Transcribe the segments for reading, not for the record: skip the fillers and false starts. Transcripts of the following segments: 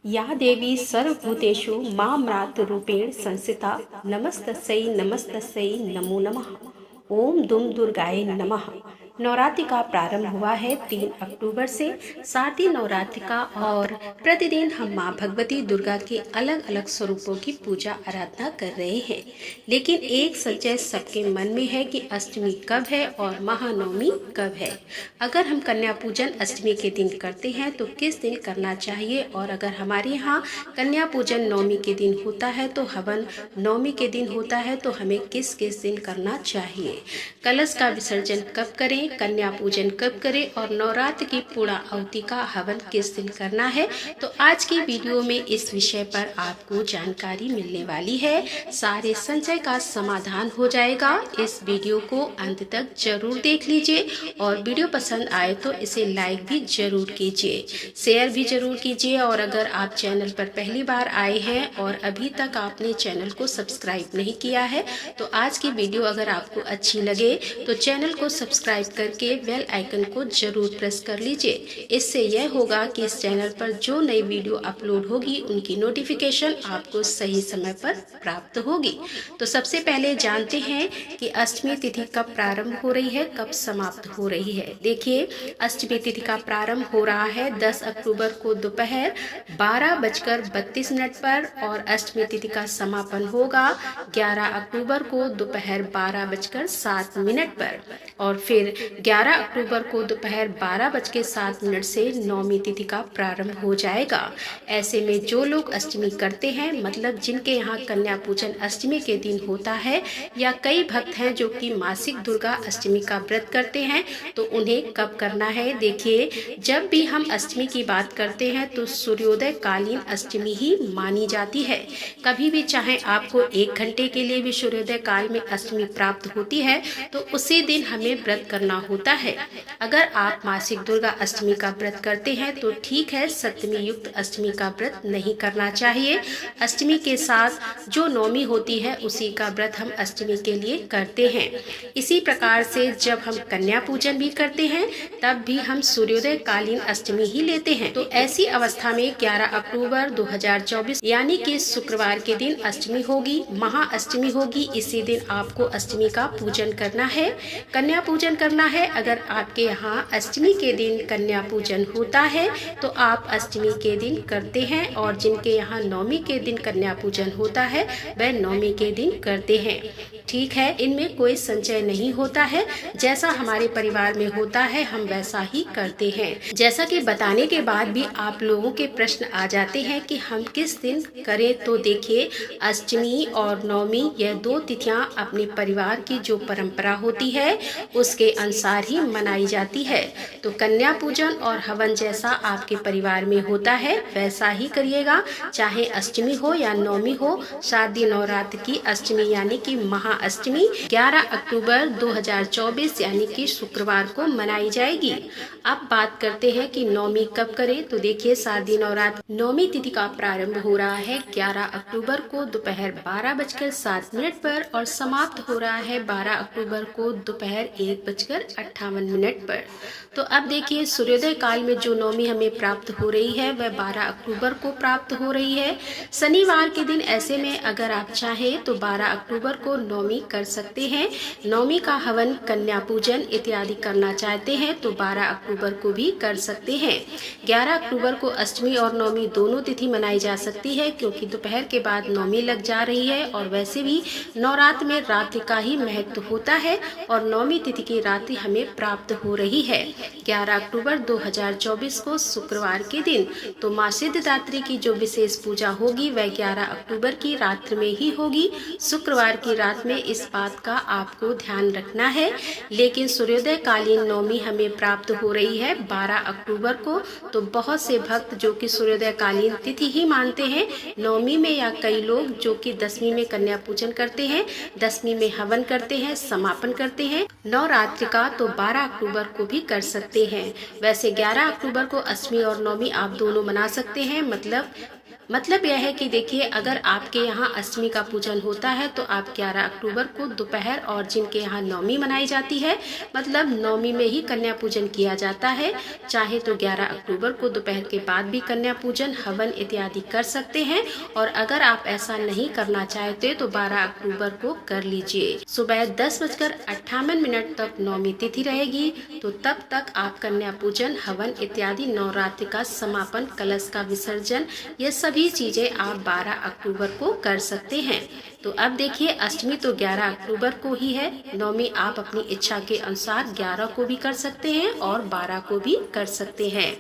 या देवी सर्वभूतेषु मामृतरूपेण संस्थिता नमस्तस्यै नमस्तस्यै नमो नमः। ओम दुम दुर्गाय नमः। नवरात्रि का प्रारंभ हुआ है 3 अक्टूबर से। साथ ही नवरात्रि का और प्रतिदिन हम माँ भगवती दुर्गा के अलग अलग स्वरूपों की पूजा आराधना कर रहे हैं। लेकिन एक संशय सबके मन में है कि अष्टमी कब है और महानवमी कब है। अगर हम कन्या पूजन अष्टमी के दिन करते हैं तो किस दिन करना चाहिए, और अगर हमारे यहाँ कन्या पूजन नवमी के दिन होता है तो हवन नवमी के दिन होता है तो हमें किस किस दिन करना चाहिए। कलश का विसर्जन कब करें, कन्या पूजन कब करें और नवरात्र की पूर्ण आहुति का हवन किस दिन करना है, तो आज की वीडियो में इस विषय पर आपको जानकारी मिलने वाली है। सारे संशय का समाधान हो जाएगा। इस वीडियो को अंत तक जरूर देख लीजिए और वीडियो पसंद आए तो इसे लाइक भी जरूर कीजिए, शेयर भी जरूर कीजिए। और अगर आप चैनल पर पहली बार आए हैं और अभी तक आपने चैनल को सब्सक्राइब नहीं किया है तो आज की वीडियो अगर आपको अच्छी लगे तो चैनल को सब्सक्राइब करके बेल आइकन को जरूर प्रेस कर लीजिए। इससे यह होगा कि इस चैनल पर जो नई वीडियो अपलोड होगी उनकी नोटिफिकेशन आपको सही समय पर प्राप्त होगी। तो सबसे पहले जानते हैं कि अष्टमी तिथि कब प्रारंभ हो रही है, कब समाप्त हो रही है। देखिए, अष्टमी तिथि का प्रारंभ हो रहा है 10 अक्टूबर को दोपहर 12:32 पर और अष्टमी तिथि का समापन होगा 11 अक्टूबर को दोपहर 12:07 पर और फिर 11 अक्टूबर को दोपहर 12:07 से नवमी तिथि का प्रारंभ हो जाएगा। ऐसे में जो लोग अष्टमी करते हैं, मतलब जिनके यहाँ कन्या पूजन अष्टमी के दिन होता है, या कई भक्त हैं जो कि मासिक दुर्गा अष्टमी का व्रत करते हैं, तो उन्हें कब करना है। देखिए, जब भी हम अष्टमी की बात करते हैं तो सूर्योदय कालीन अष्टमी ही मानी जाती है। कभी भी चाहे आपको 1 घंटे के लिए भी सूर्योदय काल में अष्टमी प्राप्त होती है तो उसी दिन हमें व्रत करना होता है। अगर आप मासिक दुर्गा अष्टमी का व्रत करते हैं तो ठीक है, सप्तमी युक्त अष्टमी का व्रत नहीं करना चाहिए। अष्टमी के साथ जो नवमी होती है उसी का व्रत हम अष्टमी के लिए करते हैं। इसी प्रकार से जब हम कन्या पूजन भी करते हैं तब भी हम सूर्योदय कालीन अष्टमी ही लेते हैं। तो ऐसी अवस्था में 11 अक्टूबर 2024 यानी कि शुक्रवार के दिन अष्टमी होगी, महाअष्टमी होगी। इसी दिन आपको अष्टमी का पूजन करना है, कन्या पूजन करना है। अगर आपके यहाँ अष्टमी के दिन कन्या पूजन होता है तो आप अष्टमी के दिन करते हैं, और जिनके यहाँ नवमी के दिन कन्या पूजन होता है वह नवमी के दिन करते हैं। ठीक है, इनमें कोई संशय नहीं होता है। जैसा हमारे परिवार में होता है हम वैसा ही करते हैं। जैसा कि बताने के बाद भी आप लोगों के प्रश्न आ जाते हैं कि हम किस दिन करें, तो देखिए, अष्टमी और नवमी यह 2 तिथियां अपने परिवार की जो परंपरा होती है उसके अनुसार ही मनाई जाती है। तो कन्या पूजन और हवन जैसा आपके परिवार में होता है वैसा ही करिएगा, चाहे अष्टमी हो या नवमी हो। शारदीय नवरात्र की अष्टमी यानी कि महाअष्टमी 11 अक्टूबर 2024 यानी कि शुक्रवार को मनाई जाएगी। अब बात करते हैं कि नवमी कब करें। तो देखिए, शारदीय नवरात्र नवमी तिथि का प्रारंभ हो रहा है 11 अक्टूबर को दोपहर 12:07 पर और समाप्त हो रहा है 12 अक्टूबर को दोपहर 1:58 पर। तो अब देखिए, सूर्योदय काल में जो नवमी हमें प्राप्त हो रही है वह 12 अक्टूबर को प्राप्त हो रही है, शनिवार के दिन। ऐसे में अगर आप चाहें तो 12 अक्टूबर को नवमी कर सकते हैं। नवमी का हवन, कन्या पूजन इत्यादि करना चाहते हैं तो 12 अक्टूबर को भी कर सकते हैं। 11 अक्टूबर को अष्टमी और नवमी दोनों तिथि मनाई जा सकती है क्योंकि दोपहर के बाद नवमी लग जा रही है, और वैसे भी नवरात्र में रात्रि का ही महत्व होता है और नवमी तिथि की रात्रि हमें प्राप्त हो रही है 11 अक्टूबर 2024 को शुक्रवार के दिन। तो माँ सिद्धिदात्री की जो विशेष पूजा होगी वह 11 अक्टूबर की रात्रि में ही होगी, शुक्रवार की रात में। इस बात का आपको ध्यान रखना है। लेकिन सूर्योदय कालीन नवमी हमें प्राप्त हो रही है 12 अक्टूबर को। तो बहुत से भक्त जो कि सूर्योदय कालीन तिथि ही मानते हैं नवमी में, या कई लोग जो कि दसवीं में कन्या पूजन करते हैं, दसवीं में हवन करते हैं, समापन करते हैं नवरात्रि का, तो 12 अक्टूबर को भी कर सकते हैं। वैसे 11 अक्टूबर को अष्टमी और नवमी आप दोनों मना सकते हैं, मतलब मतलब यह है कि देखिए, अगर आपके यहाँ अष्टमी का पूजन होता है तो आप 11 अक्टूबर को दोपहर, और जिनके यहाँ नवमी मनाई जाती है मतलब नवमी में ही कन्या पूजन किया जाता है, चाहे तो 11 अक्टूबर को दोपहर के बाद भी कन्या पूजन, हवन इत्यादि कर सकते हैं। और अगर आप ऐसा नहीं करना चाहते तो 12 अक्टूबर को कर लीजिए। सुबह 10:58 तक नवमी तिथि रहेगी, तो तब तक आप कन्या पूजन, हवन इत्यादि, नवरात्रि का समापन, कलश का विसर्जन, ये सभी चीजें आप 12 अक्टूबर को कर सकते हैं। तो अब देखिए, अष्टमी तो 11 अक्टूबर को ही है, नवमी आप अपनी इच्छा के अनुसार 11 को भी कर सकते हैं और 12 को भी कर सकते हैं।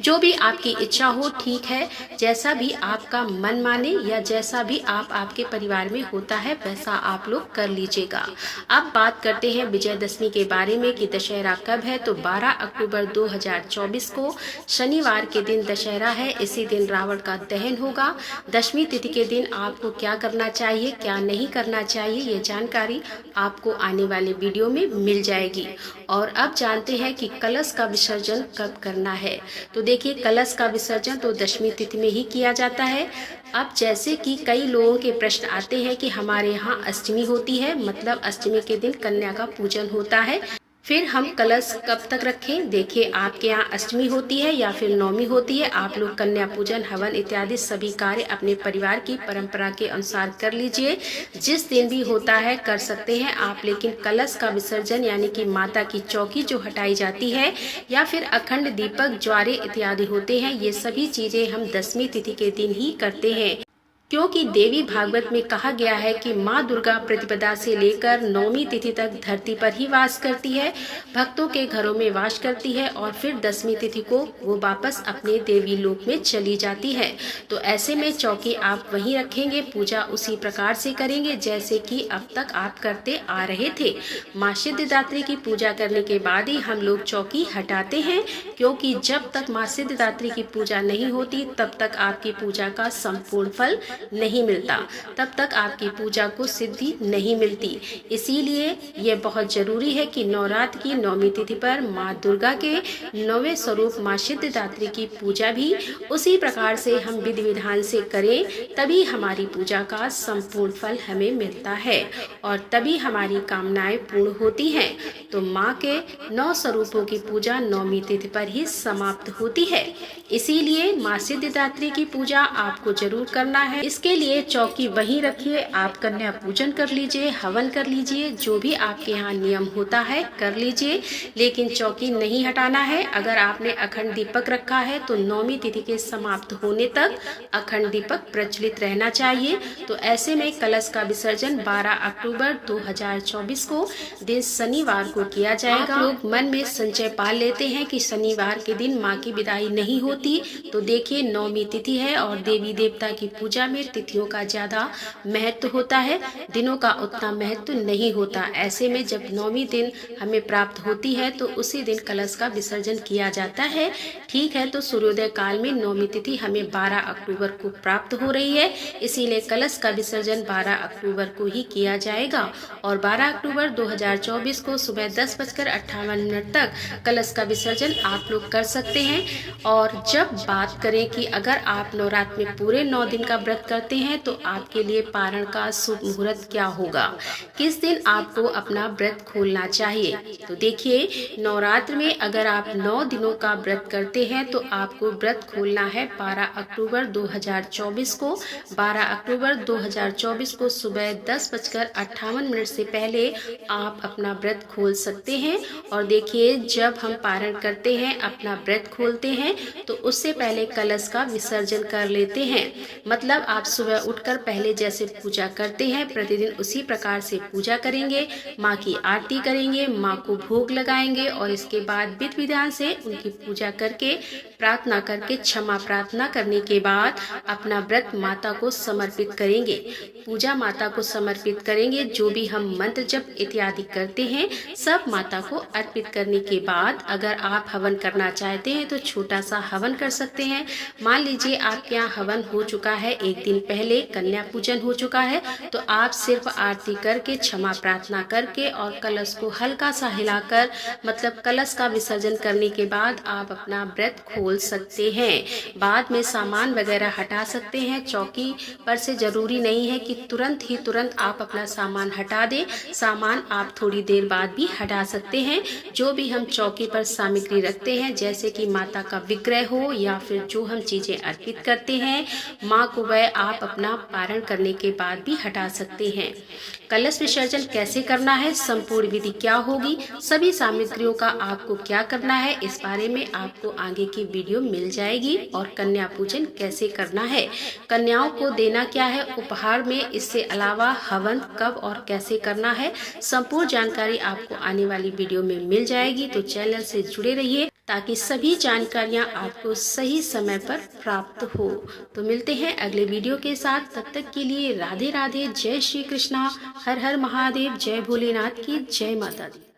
जो भी आपकी इच्छा हो, ठीक है, जैसा भी आपका मन माने या जैसा भी आपके परिवार में होता है वैसा आप लोग कर लीजिएगा। अब बात करते हैं विजयदशमी के बारे में कि दशहरा कब है। तो 12 अक्टूबर 2024 को शनिवार के दिन दशहरा है। इसी दिन रावण का दहन होगा। दशमी तिथि के दिन आपको क्या करना चाहिए, क्या नहीं करना चाहिए, ये जानकारी आपको आने वाले वीडियो में मिल जाएगी। और अब जानते हैं कि कलश का विसर्जन कब करना है। तो देखिए, कलश का विसर्जन तो दशमी तिथि में ही किया जाता है। अब जैसे कि कई लोगों के प्रश्न आते हैं कि हमारे यहाँ अष्टमी होती है, मतलब अष्टमी के दिन कन्या का पूजन होता है, फिर हम कलश कब तक रखें। देखिए, आपके यहाँ अष्टमी होती है या फिर नवमी होती है, आप लोग कन्या पूजन, हवन इत्यादि सभी कार्य अपने परिवार की परंपरा के अनुसार कर लीजिए। जिस दिन भी होता है कर सकते हैं आप, लेकिन कलश का विसर्जन यानी कि माता की चौकी जो हटाई जाती है या फिर अखंड दीपक, ज्वारे इत्यादि होते हैं, ये सभी चीजें हम दशमी तिथि के दिन ही करते हैं। क्योंकि देवी भागवत में कहा गया है कि माँ दुर्गा प्रतिपदा से लेकर नवमी तिथि तक धरती पर ही वास करती है, भक्तों के घरों में वास करती है, और फिर दशमी तिथि को वो वापस अपने देवी लोक में चली जाती है। तो ऐसे में चौकी आप वहीं रखेंगे, पूजा उसी प्रकार से करेंगे जैसे कि अब तक आप करते आ रहे थे। माँ सिद्धिदात्री की पूजा करने के बाद ही हम लोग चौकी हटाते हैं, क्योंकि जब तक माँ सिद्धिदात्री की पूजा नहीं होती तब तक आपकी पूजा का संपूर्ण फल नहीं मिलता, तब तक आपकी पूजा को सिद्धि नहीं मिलती। इसीलिए ये बहुत जरूरी है कि नवरात्र की नवमी तिथि पर माँ दुर्गा के नौवें स्वरूप माँ सिद्धिदात्री की पूजा भी उसी प्रकार से हम विधि विधान से करें, तभी हमारी पूजा का संपूर्ण फल हमें मिलता है और तभी हमारी कामनाएं पूर्ण होती हैं। तो माँ के 9 स्वरूपों की पूजा नवमी तिथि पर ही समाप्त होती है। इसीलिए माँ सिद्धिदात्री की पूजा आपको जरूर करना है। इसके लिए चौकी वहीं रखिए, आप कन्या पूजन कर लीजिए, हवन कर लीजिए, जो भी आपके यहाँ नियम होता है कर लीजिए, लेकिन चौकी नहीं हटाना है। अगर आपने अखंड दीपक रखा है तो नवमी तिथि के समाप्त होने तक अखंड दीपक प्रज्वलित रहना चाहिए। तो ऐसे में कलश का विसर्जन 12 अक्टूबर 2024 को दिन शनिवार को किया जाएगा। लोग मन में संचय पाल लेते हैं कि शनिवार के दिन माँ की विदाई नहीं होती, तो देखिए नवमी तिथि है और देवी देवता की पूजा में तिथियों का ज्यादा महत्व होता है, दिनों का उतना महत्व नहीं होता। ऐसे में जब नवमी दिन हमें प्राप्त होती है तो उसी दिन कलश का विसर्जन किया जाता है। ठीक है, तो सूर्योदय काल में नवमी तिथि हमें 12 अक्टूबर को प्राप्त हो रही है, इसीलिए कलश का विसर्जन 12 अक्टूबर को ही किया जाएगा। और 12 अक्टूबर 2024 को सुबह 10:58 तक कलश का विसर्जन आप लोग कर सकते हैं। और जब बात करें कि अगर आप नवरात्र में पूरे 9 दिन का व्रत करते हैं तो आपके लिए पारण का शुभ मुहूर्त क्या होगा, किस दिन आपको अपना व्रत खोलना चाहिए। तो देखिए, नवरात्र में अगर आप 9 दिनों का व्रत करते हैं तो आपको व्रत खोलना है 12 अक्टूबर 2024 को। 12 अक्टूबर 2024 को सुबह 10:58 से पहले आप अपना व्रत खोल सकते हैं। और देखिए, जब हम पारण करते हैं, अपना व्रत खोलते हैं, तो उससे पहले कलश का विसर्जन कर लेते हैं। मतलब आप सुबह उठकर पहले जैसे पूजा करते हैं प्रतिदिन उसी प्रकार से पूजा करेंगे, माँ की आरती करेंगे, माँ को भोग लगाएंगे और इसके बाद विधि विधान से उनकी पूजा करके, प्रार्थना करके, क्षमा प्रार्थना करने के बाद अपना व्रत माता को समर्पित करेंगे। पूजा माता को समर्पित करेंगे, जो भी हम मंत्र जप इत्यादि करते हैं सब माता को अर्पित करने के बाद अगर आप हवन करना चाहते हैं तो छोटा सा हवन कर सकते हैं। मान लीजिए आपके यहाँ हवन हो चुका है 1 दिन पहले कन्या पूजन हो चुका है, तो आप सिर्फ आरती करके, क्षमा प्रार्थना करके और कलश को हल्का सा हिलाकर, मतलब कलश का विसर्जन करने के बाद आप अपना व्रत खोल सकते हैं। बाद में सामान वगैरह हटा सकते हैं। चौकी पर से जरूरी नहीं है कि तुरंत आप अपना सामान हटा दें। सामान आप थोड़ी देर बाद भी हटा सकते हैं। जो भी हम चौकी पर सामग्री रखते हैं, जैसे कि माता का विग्रह हो या फिर जो हम चीजें अर्पित करते हैं माँ को, वह आप अपना पारण करने के बाद भी हटा सकते हैं। कलश विसर्जन कैसे करना है, संपूर्ण विधि क्या होगी, सभी सामग्रियों का आपको क्या करना है, इस बारे में आपको आगे की वीडियो मिल जाएगी। और कन्या पूजन कैसे करना है, कन्याओं को देना क्या है उपहार में, इससे अलावा हवन कब और कैसे करना है, संपूर्ण जानकारी आपको आने वाली वीडियो में मिल जाएगी। तो चैनल से जुड़े रहिए ताकि सभी जानकारियां आपको सही समय पर प्राप्त हो। तो मिलते हैं अगले वीडियो के साथ, तब तक के लिए राधे राधे, जय श्री कृष्णा, हर हर महादेव, जय भोलेनाथ की जय माता दी।